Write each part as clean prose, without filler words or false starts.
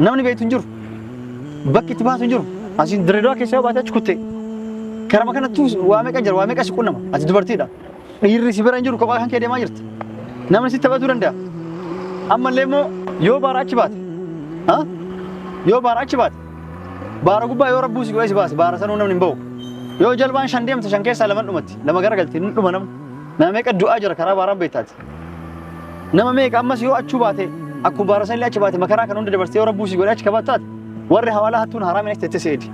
namni beeytu hin jiru bakki itti baatu hin jiru asiin Dirreedawaa keessa baataachi kuttee karama kanatti waa meeqa jira waa meeqa si qunnama ati dubartiidha dhiirri si bira hin jiru kophaa kan kee deemaa jirti namni si taphatuu danda'a ammallee immoo yoo baara achi baate yoo baara achi baate baara gubbaa yoo rabbuu si godhee si baase baara sanuu namni hin ba'u yoo jalbaan shan deemte shan keessaa lama dhumatti lama garagalti hin dhuma nama meeqa du'aa jira karaa baaraan beektaati nama meeqa ammas yoo achuu baate akkuma baara sanillee achi baate makaraa kan hunda dabarsitee yoo rabbuu si godhee achi kabaataati warri hawaalaa hattuun haraameen achi teessee seedi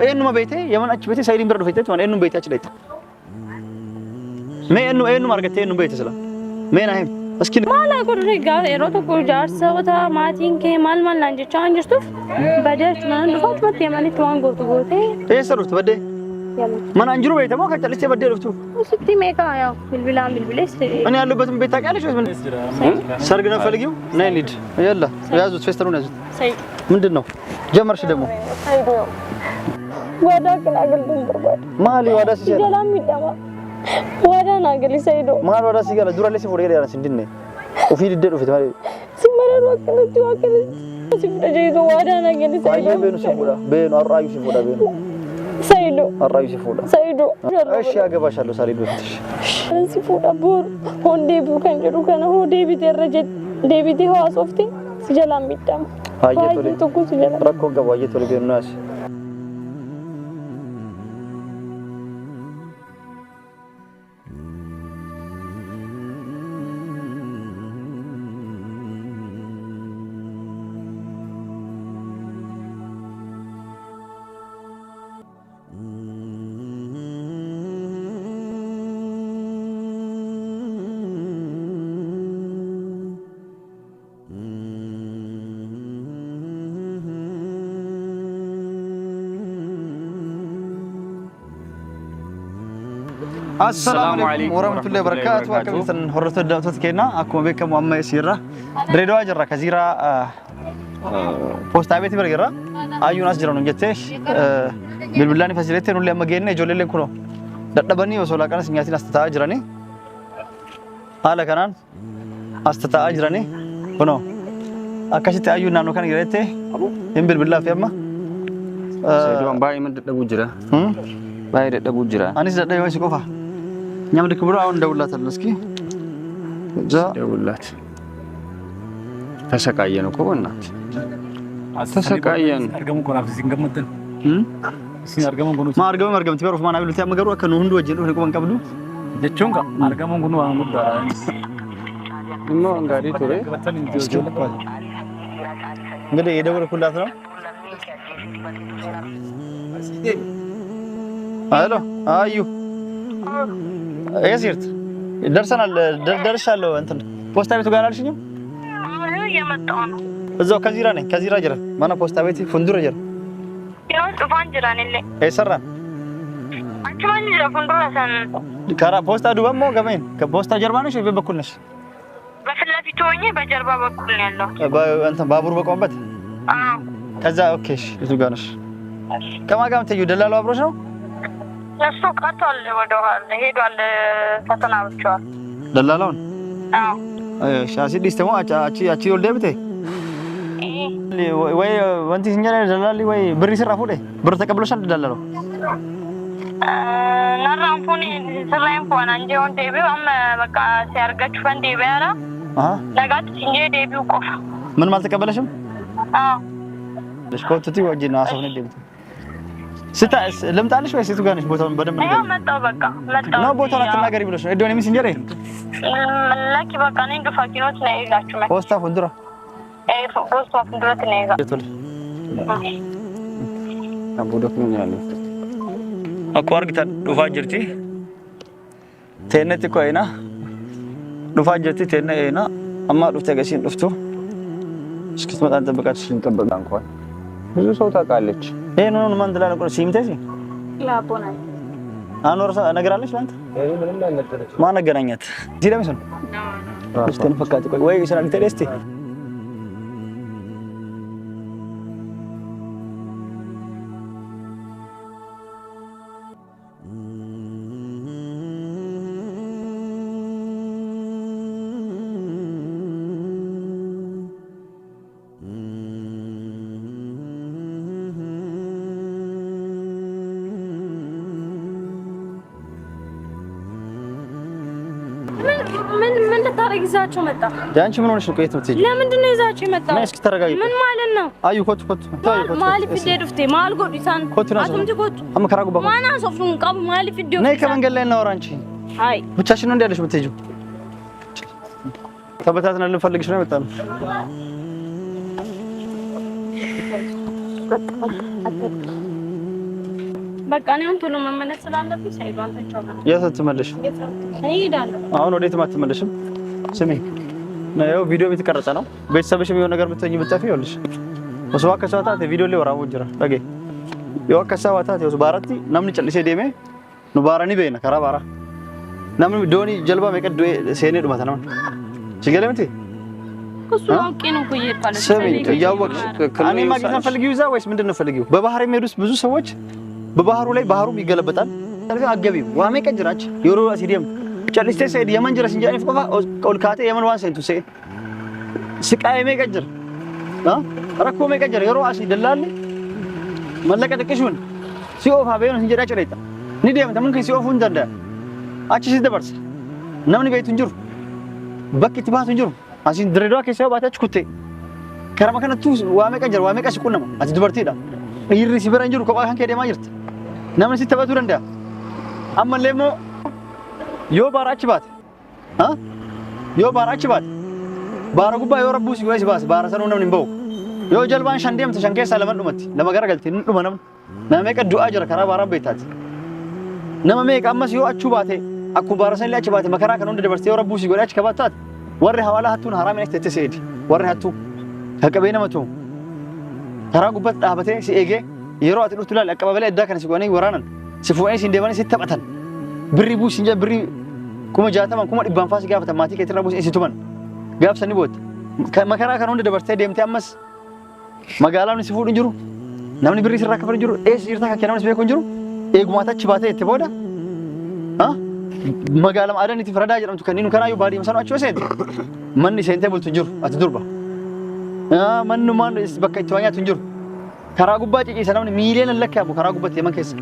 eenyuma beekte yaman achi beekte sayidiin bira dhufeetti waan eenyuma beekte achi dhayte mee eenyuma argatte eenyuma beekte sila mee naa him aski maala godhee gaar yeroo tokko jaarsa maatiin kee maal naan jechaa hin jirtuuf badeetu naan dhufaatu mattee manitti waan gootu goote eessa dhuftu baddee mana anjiru beekte moo kan callisee baddee dhuftu sitti meeqa yaa bilbilaan bilbilees እኔ ያለበትን ቤት ታውቂያለሽ ወይስ ምን ሰርግ ነው ፈልጊው ነይ እንሂድ ያላ ያዙት ፌስተሩን ያዙት ምንድነው ጀመርሽ ደግሞ ሳይዶ ወዳ ግን አገልግል ድርባል ማሊ ወዳ ሲጀላ ሰላም ይደማ ወዳ ናገሊ ሳይዶ ማል ወዳ ሲገላ ዱራሌ ሲፎር ያላስ እንድነ ኦፊ ድደዱ ፊት ማለት ሲመረሩ ወከለ ሲፈጀይቶ ወዳ ናገሊ ሳይዶ አየበኑ ሲፎዳ በኑ አራዩ ሲፎዳ በኑ ሳይዶ አራዩ ሲፎዳ ሳይዶ እሺ ያገባሻለሁ ሳይዶ ፍትሽ ሲፎዳ ቦር ሆንዴ ቡካን ጀሩ ከነ ሆዴ ቢተረጀ ዴቢቲ ሆአሶፍቲ ሲጀላም ይደማ አየቶ ኩሲጀላ ረኮ ገባ አየቶ ለገናስ السلام عليكم ورحمة الله وبركاته. وكم هرت الدعوة كنا أكو بكم أما يسيرة دريدوا جرا كزيرة posta abeti bergeera ayyuun as jiran hojjettee bilbilaan fasilettee nullee amma geenne ijoolleen kunoo dadhabanii osoo laaqana sinyaatiin as taa'aa jiranii haala kanaan as taa'aa jiranii kunoo akkasitti ayyuun naannoo kana jirettee hin bilbilaa fi amma Seedoon baay'ee dadhabuu jira. Baay'ee dadhabuu jira. anis dadhabee si qofa nyamni kibura awan dawlaatan laski ja ደውላት ተሰቃየን እኮ በእናትህ ተሰቃየን አርገሙ ኮናፍ ሲንገመተን ሲንርገሙ ኮኑ ma argamti baruf maana bilutti amma garuu akka nu hundi wajjin dhufne quban qabdu jechuun ka argamu kunu waan guddaa immoo gaarii ture እንግዲህ የደወልኩላት ነው ሄሎ አዩ እየሲርት ደርሰናል ደርሻለሁ እንትን ፖስታ ቤቱ ጋር አልሽኝም የመጣው ነው እዛው ከዚራ ነኝ ከዚራ ጀራ ማና ፖስታ ቤት ፉንዱር ጀራ ያው ጡፋን ጅራንለ አይሰራን አንቺ ማን ጅራ ፉንዱር አሰን ካራ ፖስታ ዱባሞ ገመን ከፖስታ ጀርባ ነሽ ወይ በኩል ነሽ በፍላፊቱ ሆኜ በጀርባ በኩል ነው ያለው እንትን ባቡር በቆምበት አዎ ከዛ ኦኬ እሺ እሱ ጋር ነሽ ከማጋም ተዩ ደላላው አብሮሽ ነው እሱ ቀርቷል ወደ ኋላ ሄዷል ፈተና ብቻዋል ደላላውን አዎ እሺ አሲዲስ ተሞ አቺ ወልደ ብቴ ወይ ወንቲ ሲንጀራ ደላሊ ወይ ብር ይስራ ፉዴ ብር ተቀብሎሻል ደላላው ናራንፉኒ ሰላም ሆነ እንጂ ወንዴ ቢሆን በቃ ሲያርጋችሁ ፈንዴ ቢያራ ለጋት እንጂ ዴቢው ቆፋ ምን ማለት ተቀበለሽም አዎ ለሽኮትቲ ወጂና አሰፍነ ዴቢት ስታስ ለምጣልሽ ወይ ሲቱ ጋር ነሽ ቦታውን በደንብ ነገር ያው መጣው በቃ መጣው ነው ቦታውን አትናገሪ ብለሽ ነው እዶኔ ሚስንጀራ ለኪ በቃ ነኝ ዱፋኪኖት ነው ይላችሁ ማለት ፖስታ ፉንዱራ ፖስታ ፉንዱራ ነው ይጋ አቡዶክ ነው ያለው Aku argitan dhufa jirti teennetti qo'ina dhufa jirti teenne eena amma dhufte gasiin dhuftu እስክትመጣን ጠብቃችሁ ልንጠብቅ እንኳን ብዙ ሰው ታውቃለች ይሄንን ማን ትላለህ ቆይ ሲምተሽ ላቦና አኖር ነገራለች አንተ ማን ነገናኛት እዚህ ለምን እስቲ ፈቃት ቆይ ወይ ስራ ልትደስቲ ምን ልታረጊ ይዛቸው መጣ? ዳንቺ ምን ሆነሽ ነው? ቆይት ነው ትጂ ለምንድን ነው ይዛቸው የመጣው? እስኪ ተረጋጊ። ምን ማለት ነው? አዩ ኮት ማሊ ፍዴዱፍቴ ማል ጎዲሳን አቱምቲ ኮት አመከራጉ ባኮ ማና ሶፍቱን ቀብ ማሊ ፍዴዱ ነይ ከመንገድ ላይ እናወራ። አንቺ አይ ብቻሽን ነው እንዳለሽ የምትሄጂው? ተበታትነን ልንፈልግሽ ነው የመጣነው። በቃ ነው ቶሎ መመለስ ስላለብኝ ሳይዱ አንተ ቻው። የት ትመለሽ? እሄዳለሁ። አሁን ወዴትም አትመለሽም። ስሚ ነው ቪዲዮ የተቀረጸ ነው። ቤተሰብሽ የሚሆን ነገር ብትሆኚ ብትጠፊ ይኸውልሽ ወስዋ ከሰዋታት ቪዲዮ ላይ ወራው ጅራ ዳጌ yoo akka saawwataa ta'us baaratti namni callisee deemee nu baaranii beena karaa baaraa namni doonii jalbaa meeqa seenee dhumata namni ሲገለ ምንቴ እሱ አውቄ ነው እኮ እየሄድኩ ስሚ እያወቅሽ እኔ ማግኘት ፈልጊው እዛ ወይስ ምንድን ነው ፈልጊው? በባህር የሚሄዱስ ብዙ ሰዎች በባህሩ ላይ ባህሩም ይገለበጣል። ስለዚህ አገቢው ዋሜ ቀጅራች የሮ ሲዲም ጨልስቴ ሰይድ የመንጀረስ እንጂ አይፍ ቆፋ ቆልካቴ የመን ዋን ሰይቱ ሰይ ስቃይ መቀጅር ረኮ መቀጅር የሮ አሲ ደላል መለቀጥቅሹን ሲኦፋ በየነ እንጀራ ጨረይታ ንዲያም ተምን ከሲኦፉ እንደንዳ አቺ ሲደበርስ ነምን ቤቱ እንጅሩ በክት ባቱ እንጅሩ አሲን ድሬዳዋ ከሰው ባታች ኩቴ ከረማ ከነቱ ዋሜ ቀንጀር ዋሜ ቀስ ቁነማ አቲ ድበርቲዳ ይሪ ሲበራ እንጅሩ ከባካን ከደማ ይርት ነምን ሲተበቱ ደንዳ አመለሞ ዮ ባራች ባት ዮ ባራች ባት ባረጉባ ዮ ረቡ ሲወይስ ባስ ባራሰኑ ነምን እንበው ዮ ጀልባን ሻንዴም ተሸንከ ሰለመን ዱመት ለመገራ ገልቲ ዱመነም ነመቀ ዱአ ጀራ ከራ ባራ ቤታት ነመመ ቀመስ ዮ አቹ ባቴ አኩ ባራሰን ላች ባቴ መከራ ከነው እንደበርስ ዮ ረቡ ሲጎዳች ከባታት ወሬ ሐዋላ ሀቱን ሐራም ነክ ተተሰይድ ወሬ ሀቱ ከቀበይነ መቶ ተራ ጉበት ዳበቴ ሲኤጌ የሮ አጥሉት ላል አቀባበለ እዳ ከነ ሲጎኔ ወራነን ሲፎኤ ሲንደማኔ ሲተበተን ብሪ ቡሽ እንጀ ብሪ ኩመ ጃተማን ኩመ ዲባን ፋስ ጋፈተ ማቲ ከትራቡስ ሲቱመን ጋፍ ሰኒ ቦት መከራ ከነው እንደበርስ ደምቴ አመስ መጋላውን ሲፉድ እንጅሩ namni birri sirraa kafal jiru jirta kan kennamas beekon jiru eegumatachi baatee itti booda magaalam aadaanitti faradaa jedhamtu kan inni kanaayyuu baadiyyaa sanoo achi waseeti manni seentee bultu jiru ati durba mannu maan bakka itti waa nyaatu jiru karaa gubbaa ciciisa namni miiliyoona lakkaabu karaa gubbaatti yaman keessa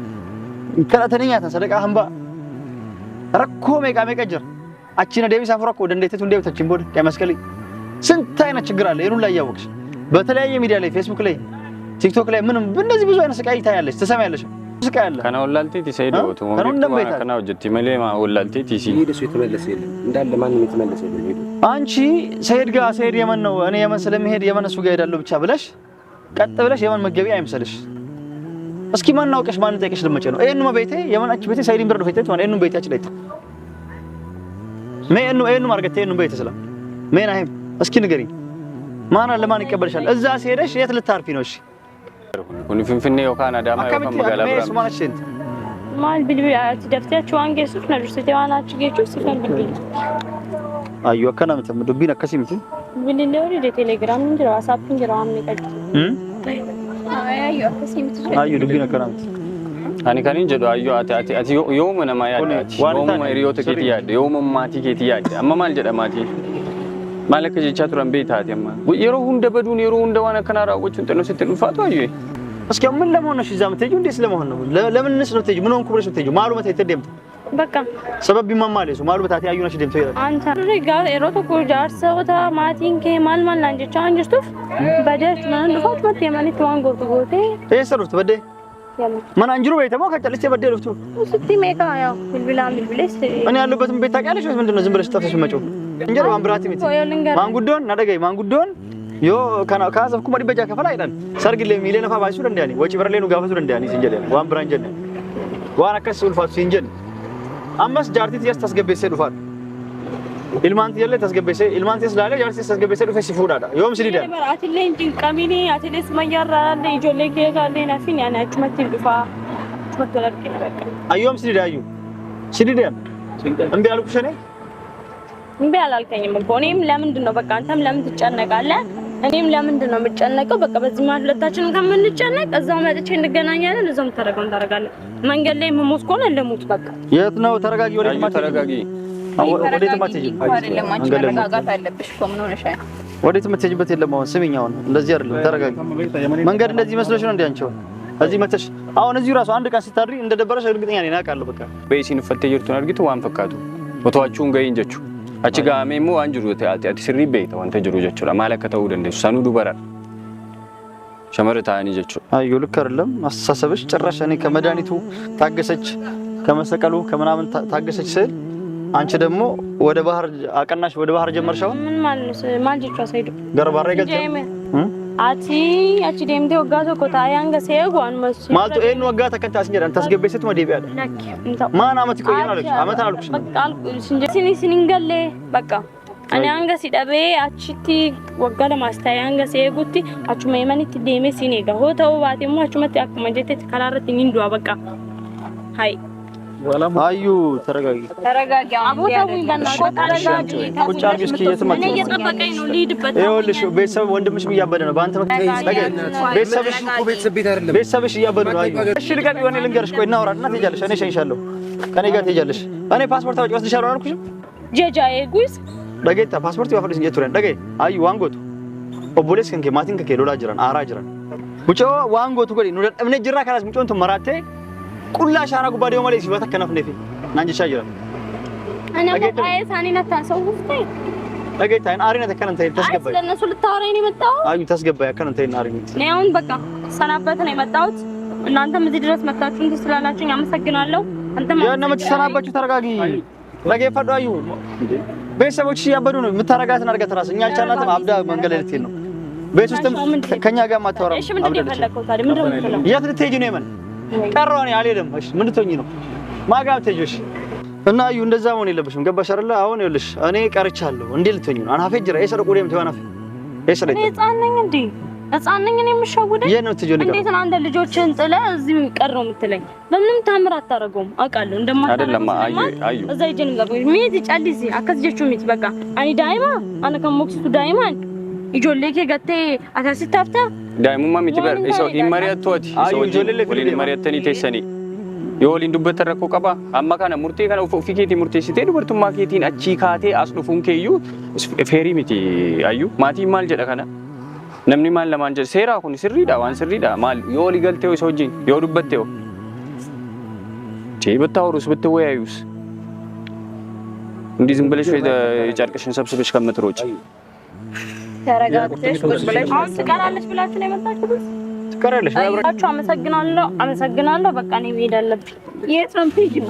kadhatanii nyaatan sadaqaa hambaa rakkoo meeqa jira achiin adeemisaaf rakkoo dandeetteetu hin deebitachiin booda qe'ee maskalii ስንት አይነት ችግር አለ ይሩን ላይ ያወቅሽ በተለያየ ሚዲያ ላይ ፌስቡክ ላይ ቲክቶክ ላይ ምንም እንደዚህ ብዙ አይነት ስቃይ ታያለሽ ተሰማያለሽ ስቃይ አለ ከና ወላልቲ ቲሰይዶ ወቱሞ ከና ወጀቲ መሌማ ወላልቲ ቲሲ ሄደሽ የተመለሰ የለም እንዳለ ማንንም የተመለሰ የለም ሄዶ አንቺ ሰይድ ጋር ሰይድ የመን ነው እኔ የመን ስለምሄድ የመን እሱ ጋር ሄዳለሁ ብቻ ብለሽ ቀጥ ብለሽ የመን መገቢያ አይምሰልሽ እስኪ ማን ናውቀሽ ማን ጠይቀሽ ልመጨ ነው እየኑ ቤቴ የመን አቺ ቤቴ ሰይድን ብረዶ ፈይተት ማለት እየኑ ቤታች ላይ እየኑ ማርገቴ እየኑ ቤቴ ሰላም ምን አይም እስኪ ንገሪ ማን አለ ማን ይቀበልሻል እዛ ሲሄደሽ የት ልታርፊ ነው እሺ ኩኒ ፍንፍኔ ወካና ዳማ ወካም መጋላ ብራ ማንሽንት ማል ቢልቢ አት ደፍታችሁ አንገሱት ነው ስተዋናች ጌቹ ሲፈን ቢልቢ አዩ አከና መተም ዱቢና ከሲምት ቢልሌውሪ ቴሌግራም እንጂ ዋትስአፕ እንጂ ራም ነቀጥ አዩ ከሲምት አዩ ዱቢና ከናምት አኒ ካኒን ጀዶ አዩ አቲ ዮመና ማያዳቲ ዮመ ሪዮተ ኬቲያደ ዮመ ማቲ ኬቲያደ አማማል ጀዳማቲ ማለከ ጀቻቱራን ቤታቲያማ የሮ ሁንደ በዱን የሮ ሁንደ ዋና ከናራዎቹን ጥሎ ሲጥሉ ፋቱ አዩ እስኪ ምን ለመሆን ነው እዛ የምትሄጂው እንዴስ ለመሆን ነው ለምንስ ነው የምትሄጂው ምን ሆንኩ ብለሽ የምትሄጂው ማሉ መተ ተደምት በቃ ሰበብ ቢማማለሱ ማሉ በታቲ አዩ ነሽ ደምቶ ይላል አንተ ጋር ኤሮቶ ኮጃር ሰውታ ማቲንኬ ማልማል አንጀ ቻንጅስቱፍ በደች ማን ልፋት መት የማኒት ዋን ጎርቱ ጎቴ እሰሩት በደ ማን አንጅሩ ቤተማ ከጨልስቴ በደ ልፍቱ ስቲ ሜካ ያው ቢልቢላም ቢልብለስ እኔ ያለበትን ቤት ታውቂያለሽ ወይስ ምንድነው ዝም ብለሽ ተፈሽ መጪው እንጀራ ማንብራት ሚት ማንጉዶን ናደገይ ማንጉዶን ዮ ካሰብኩ ማዲ በጃ ከፈላ አይደል ሰርግ ለሚሊዮን አፋ ባይሱ እንደያኒ ወጪ በረሌኑ ጋፈሱ እንደያኒ ሲንጀለ ዋን ብራንጀለ ዋና ከሱል ፋቱ ሲንጀል አማስ ጃርቲት ያስታስገበሰ ዱፋት ኢልማንት የለ ተስገበሰ ኢልማንት ስላለ ጃርቲት ተስገበሰ ዱፈ ሲፉዳዳ ዮም ሲሊዳ አትሌ እንጂ ቀሚኒ አትሌስ ማያራ አለ ይጆሌ ከጋለ ናፊን ያናቹ መት ዱፋ ተወተለቅ በቃ አዮም ሲሊዳ አዩ ሲሊዳ እንዴ አልኩሽ እኔ እንዴ አላልከኝም እኮ እኔም ለምንድን ነው በቃ አንተም ለምን ትጨነቃለህ እኔም ለምንድን ነው የምጨነቀው በቃ በዚህ ማለት ሁለታችንን ከምንጨነቅ እዛው መጥቼ እንገናኛለን እዛው ታረጋለን መንገድ ላይ መሞት ከሆነ ለሞት በቃ የት ነው ተረጋጊ ወዴት ማት ተረጋጊ ወዴት ማትጂ መረጋጋት አለብሽ እኮ ምን ሆነሽ ወዴት ማትጂበት የለም አሁን ስሚኝ አሁን እንደዚህ አይደለም ተረጋጊ መንገድ እንደዚህ መስሎሽ ነው እንዴ አንቺው እዚህ መተሽ አሁን እዚህ ራሱ አንድ ቀን ሲታድሪ እንደደበረሽ እርግጠኛ ነኝ አውቃለሁ በቃ በይሲን ፈተየርቱን አርግቱ ዋን ፈካቱ ወቷቹን ገይ እንጀቹ achi gaamee immoo waan jiru ati sirrii beekta wanta jiru jechuudha maal akka ta'uu dandeessu sanuu dubara shamarra taa'anii jechuudha አዩ ልክ አይደለም አስተሳሰብሽ ጭራሽ እኔ ከመድኃኒቱ ታገሰች ከመሰቀሉ ከምናምን ታገሰች ስል አንቺ ደግሞ ወደ ባህር አቀናሽ ወደ ባህር ጀመርሻው ምን ማለት ነው ማልጅቷ ሳይዱ ገርባራ ይገጽ አቺ ደምቴ ወጋቶ ኮታ ያንገ ሰይጓን መስ ማልቶ ኤን ወጋ ተከታስ እንጀራን ታስገበይሰት ወዲብ ያለ ማን አመት ይቆያል አለች አመት አልኩሽ በቃል ሲንገለ በቃ እኔ አንገ ሲደበ አቺቲ ወጋ ለማስታይ አንገ ሰይጉቲ አቹ ማይማኒት ደሜ ሲኔጋ ሆተው ባቴሞ አቹ መት ያከመጀት ተከራረትኝ እንዷ በቃ ሃይ አዩ ተረጋጊ አቦታው ይበናል ተረጋጊ ቁጭ አርጊ እስኪ የትም እኔ እየጠበቀኝ ነው ልሂድበት ይኸውልሽ ቤተሰብ ወንድምሽ እያበደ ነው በአንተ ቤተሰብሽ እያበዱ ነው አዩ እሺ ልቀቅ ይሆን ልንገርሽ ቆይ እናውራና ትሄጃለሽ እኔ ሸኝሻለሁ ከኔ ጋር ትሄጃለሽ እኔ ፓስፖርት አውጪ ወስድሻለሁ አልኩሽም ጀጃዬ ጉስ ደገታ ፓስፖርት ያፈርስ እንጀቱረን ደገ አዩ ዋንጎቱ ኦቦሌስ ከንከ ማቲን ከከ ሎላ ጅራን አራ ጅራን ሙጮ ዋንጎቱ ጎዲ ነው እምነ ጅራ ካላስ ሙጮንቱ መራቴ ኩላ ሻራ ጉባዴው ማለት ሲባታ ከነፍ ነፊ ናንጂሻ ጅራ እኔ በቃዬ ሳኒና ታሰውፍቴ ደገታ አሪና ተከነንተ ተስገባይ ለነሱ ልታወራኝ ነው የመጣው አዩ ተስገባይ ከነንተ አሪና እኔ አሁን በቃ ሰናበት ነው የመጣሁት እናንተም እዚህ ድረስ መጣችሁ እንት ስላላችሁኝ አመሰግናለሁ አንተም ያና መተሰናባችሁ ተረጋጊ ለጌ ፈዶ አዩ ቤተሰቦች ያበዱ ነው የምታረጋትን አርጋት ራስ እኛ አልቻልናትም አብዳ መንገድ ላይ ልትሄድ ነው ቤት ውስጥም ከኛ ጋር ማታወራ እሺ ምንድነው የፈለከው ታዲያ ምንድነው የምትለው የት ልትሄጂ ነው የመን ቀረውኝ አልሄድም እሺ ምን ልትሆኚ ነው ማጋብ ትሄጂሽ እና አዩ እንደዛ መሆን የለብሽም ገባሽ አይደለ አሁን ይኸውልሽ እኔ ቀርቻለሁ እንዴ ልትሆኚ ነው አናፈ ጅራ የሰረቁ ደም ተዋናፍ የሰረቁ እኔ ጻነኝ እንዴ ጻነኝ እኔ የምሸውደ የት ነው ትጆልጋ እንዴት ነው አንተ ልጆችን ጥለ እዚህ ቀረው የምትለኝ በምንም ታምር አታረገውም አውቃለሁ እንደማታረገው አይደለም አዩ እዛ ይጀን ጋር ሚት ጫሊሲ አከስጀቹ ሚት በቃ አኒ ዳይማ አነ ከሞክሱ ዳይማን ይጆሌኬ ገቴ አታስታፍታ ዳይሙማ ሚት በር ኢሶ ኢማሪያቶት ኢሶ ወሊ ኢማሪያተኒ ተሰኒ yoolin dubbata rakko qaba amma kana murtee kana ofii keetii murteessitee dubartummaa keetiin achi kaatee as dhufuun keeyyuu feerii miti ayyu maatiin maal jedha kana namni maal lamaan jedha seeraa kun sirriidha waan sirriidha maal yoo oli galtee isa wajjin yoo dubbatte oo jeebatta horus bitte wayaayus እንዲህ ዝም ብለሽ የጨርቅሽን ሰብስበሽ ከምትሮጪ ተረጋግተሽ ቁጭ ብለሽ አሁን ትቀራለሽ ብላችሁ ነው የመጣችሁት ትቀራለሽ አብራችሁ አመሰግናለሁ በቃ እኔ መሄድ አለብኝ የት ነው የምትሄጂው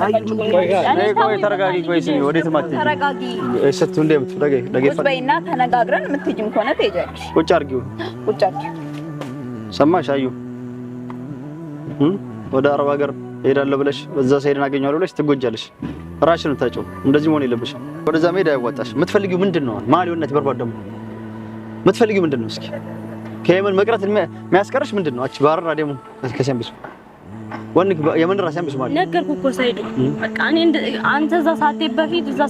ቆይ ተረጋጊ ቆይ ሲኒ ወዴት ማትሄጂ ተረጋጊ እሰቱ እንደም ደገ ቁጭ በይና ተነጋግረን የምትሄጂም ከሆነ ትሄጃለሽ ቁጭ አርጊው ቁጭ አርጊው ሰማሽ አዩ ወደ አረብ ሀገር ሄዳለሁ ብለሽ በዛ ሳይድን አገኘዋለሁ ብለሽ ትጎጃለሽ ራስሽን ታጨው እንደዚህ መሆን የለብሽም ወደዛ መሄድ አይወጣሽ የምትፈልጊው ምንድነው ማሊዮነት በርባደም የምትፈልጊው ምንድነው እስኪ ከየመን መቅረት የሚያስቀርሽ ምንድነው አቺ ባረራ ደሙ ከሰምብስ ወንክ የመን ራስ ያምብስ ማለት ነገርኩ እኮ ሳይዱ በቃ እኔ አንተ እዛ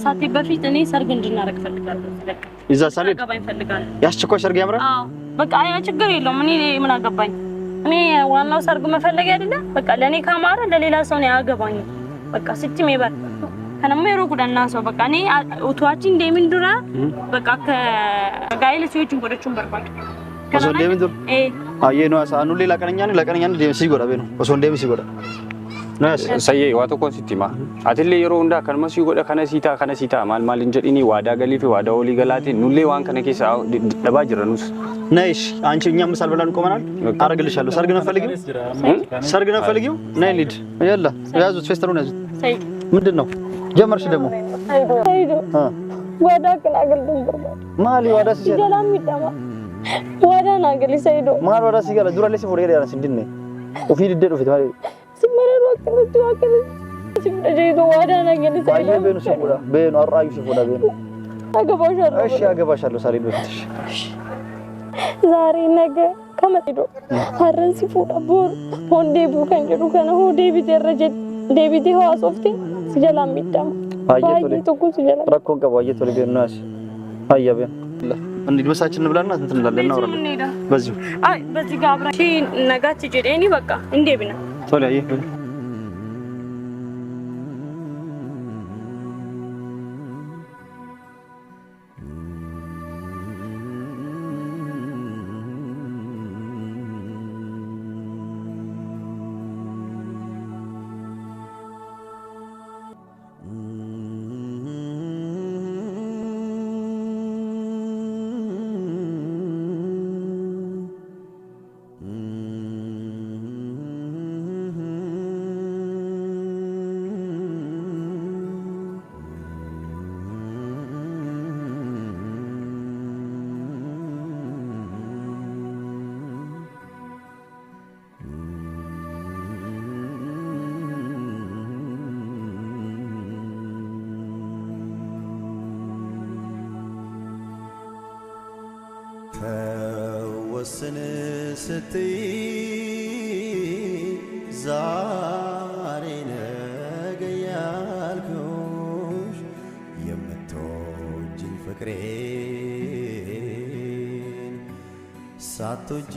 ሳቴ በፊት እኔ ሰርግ እንድናረግ ፈልጋለሁ በቃ እዛ ሳሌድ አገባኝ ፈልጋለሁ ያስቸኳይ ሰርግ ያምራል አዎ በቃ ያ ችግር የለውም እኔ ምን አገባኝ እኔ ዋናው ሰርግ መፈለግ አይደለ በቃ ለኔ ካማረ ለሌላ ሰው ነው ያገባኝ በቃ ሲቲም ይባል ከነማ ይሮጉዳና ሰው በቃ እኔ ኡቷቺ እንደምንዱራ በቃ ከጋይለ ሲዎችን ወደቹን በርባቅ ከሶ እንደምንዱር አየኖ አሳኑ ሌላ ለቀነኛን ደም ሲጎዳ በነው ከሶ እንደም ሲጎዳ ናስ ሰየ ዋቶ ኮንሲቲማ አትሌ የሮ እንዳ ከነማ ሲጎዳ ከነሲታ ማል እንጀዲኒ ዋዳ ገሊፊ ዋዳ ኦሊ ገላቲ ኑሌ ዋን ከነኬሳ ደባ ጅረኑስ ነይሽ አንቺ እኛ ምሳል ብለን ቆመናል አረግልሻለሁ ሰርግ ነው ፈልጊው ነይ ሊድ ያላ ያዙት ፌስተሩን ያዙት ምንድነው ጀመርሽ ደግሞ አይዶ ዋዳ ከናገል ድንበር ማሊ ዋዳ ሲጀላ ሰላም ይጣማ ዋዳ ናገል ሰይዶ ማል ዋዳ ሲገላ ዱራሌ ሲፎር ያለ ሲድነ ኦፊ ድደዶ ፊት ማሊ ሲመረሩ ወከለ ሲደጀይዶ ዋዳ ናገል ሰይዶ አየ በኑ ሲፎዳ በኑ አራዩ ሲፎዳ በኑ አገባሻለሁ እሺ አገባሻለሁ ሳሊድ በፊትሽ ዛሬ ነገ ከመጥዶ አረን ሲፎዳ ቦር ሆንዴ ቡከን ጀዱ ከነ ሆዴ ቢተረጀ ዴቪድ ሆአሶፍቲ ሲጀላም ይጣም አየቶለ ረኮን ቀባ አየቶለ ገናሽ አያበ እንዴ በሳችን እንብላና እንትን እንላለን እናወራለን በዚሁ አይ በዚህ ጋር አብራሽ ነጋች ጀዴኒ በቃ እንዴ ቢና ቶሎ አየ ውስን ስትይ ዛሬ ነገ ያልኩሽ የምትወጂኝ ፍቅሬን ሳትወጂ